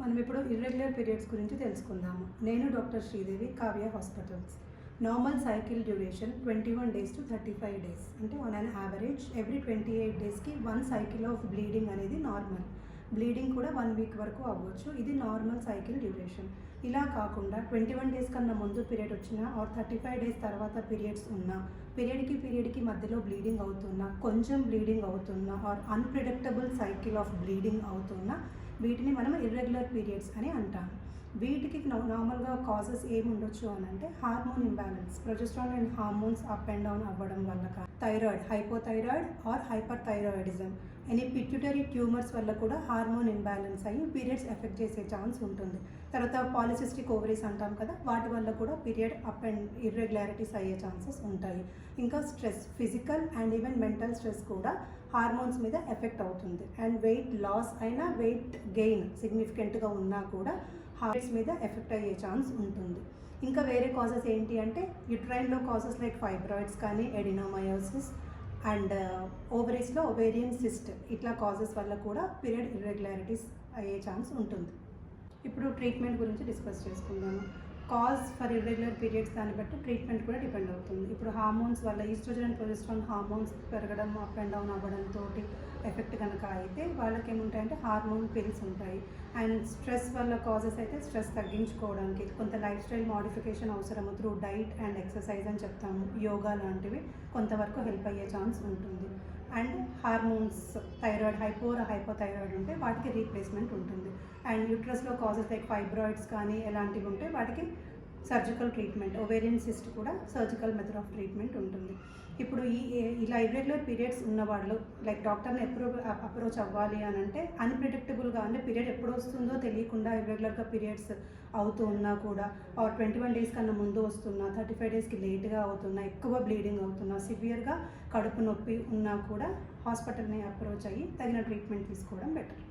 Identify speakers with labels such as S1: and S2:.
S1: మనం ఇప్పుడు irregular periods గురించి తెలుసుకుందాము. నేను doctor Sridevi, Kavya hospitals. Normal cycle duration 21 days to 35 days. అంటే on an average every 28 daysకి 1 cycle of bleeding అనేది నార్మల్. బ్లీడింగ్ కూడా 1 week వరకు అవ్వచ్చు. ఇది నార్మల్ సైకిల్ డ్యూరేషన్. ఇలా కాకుండా 21 days కన్నా ముందు పీరియడ్ వచ్చినా ఆర్ 35 days తర్వాత పీరియడ్స్ ఉన్నా, పీరియడ్కి మధ్యలో బ్లీడింగ్ అవుతున్నా, కొంచెం బ్లీడింగ్ అవుతున్నా or unpredictable cycle of bleeding అవుతున్నా, వీటిని మనం ఇర్రెగ్యులర్ పీరియడ్స్ అని అంటాం. వీటికి నార్మల్గా కాజెస్ ఏమి ఉండొచ్చు అని అంటే hormone imbalance, progesterone and hormones up and down అవ్వడం వల్ల, thyroid, hypothyroid or hyperthyroidism, any pituitary tumours వల్ల కూడా హార్మోన్ ఇంబ్యాలెన్స్ అయ్యి పీరియడ్స్ ఎఫెక్ట్ చేసే ఛాన్స్ ఉంటుంది. తర్వాత పాలిసిస్టిక్ ఓవరీస్ అంటాం కదా, వాటి వల్ల కూడా పీరియడ్ అప్ అండ్ ఇర్రెగ్యులారిటీస్ అయ్యే ఛాన్సెస్ ఉంటాయి. ఇంకా stress, physical and even mental stress కూడా హార్మోన్స్ మీద ఎఫెక్ట్ అవుతుంది. అండ్ వెయిట్ లాస్ అయినా, వెయిట్ గెయిన్ సిగ్నిఫికెంట్గా ఉన్నా కూడా హార్ట్స్ మీద ఎఫెక్ట్ అయ్యే ఛాన్స్ ఉంటుంది. ఇంకా వేరే కాజెస్ ఏంటి అంటే యుట్రైన్లో కాజెస్ లైక్ ఫైబ్రాయిడ్స్ కానీ, ఎడినోమయోసిస్ అండ్ ఓవరీస్లో ఓవేరియన్ సిస్ట్, ఇట్లా కాజెస్ వల్ల కూడా పీరియడ్ ఇర్రెగ్యులారిటీస్ అయ్యే ఛాన్స్ ఉంటుంది. ఇప్పుడు ట్రీట్మెంట్ గురించి డిస్కస్ చేసుకుందాము. కాజ్ ఫర్ ఇర్రెగ్యులర్ పీరియడ్స్ దాన్ని బట్టి ట్రీట్మెంట్ కూడా డిపెండ్ అవుతుంది. ఇప్పుడు హార్మోన్స్ వల్ల ఈస్ట్రోజన్ అండ్ ప్రొజెస్ట్రాన్ హార్మోన్స్ పెరగడం, అప్ అండ్ డౌన్ అవ్వడంతో ఎఫెక్ట్ కనుక అయితే వాళ్ళకి ఏముంటాయంటే హార్మోన్ పిల్స్ ఉంటాయి. అండ్ స్ట్రెస్ వల్ల కాజెస్ అయితే స్ట్రెస్ తగ్గించుకోవడానికి కొంత లైఫ్ స్టైల్ మోడిఫికేషన్ అవసరము. త్రూ డైట్ అండ్ ఎక్సర్సైజ్ అని చెప్తాము, యోగా లాంటివి కొంతవరకు హెల్ప్ అయ్యే ఛాన్స్ ఉంటుంది. అండ్ హార్మోన్స్, థైరాయిడ్, హైపోథైరాయిడ్ ఉంటే వాటికి రీప్లేస్మెంట్ ఉంటుంది. అండ్ యూట్రస్లో కాజెస్ లైక్ ఫైబ్రాయిడ్స్ కానీ ఎలాంటివి ఉంటే వాటికి సర్జికల్ ట్రీట్మెంట్, ఓవేరియన్ సిస్ట్ కూడా సర్జికల్ మెథడ్ ఆఫ్ ట్రీట్మెంట్ ఉంటుంది. ఇప్పుడు ఇలా ఇర్రెగ్యులర్ పీరియడ్స్ ఉన్నవాళ్ళు లైక్ డాక్టర్ని ఎప్పుడు అప్రోచ్ అవ్వాలి అని అంటే అన్ప్రిడిక్టబుల్గా, అంటే పీరియడ్ ఎప్పుడు వస్తుందో తెలియకుండా ఇర్రెగ్యులర్గా పీరియడ్స్ అవుతూ ఉన్నా కూడా, ఆర్ 21 days కన్నా ముందు వస్తున్నా, 35 daysకి లేట్గా అవుతున్నా, ఎక్కువ బ్లీడింగ్ అవుతున్నా, సివియర్గా కడుపు నొప్పి ఉన్నా కూడా హాస్పిటల్ని అప్రోచ్ అయ్యి తగిన ట్రీట్మెంట్ తీసుకోవడం బెటర్.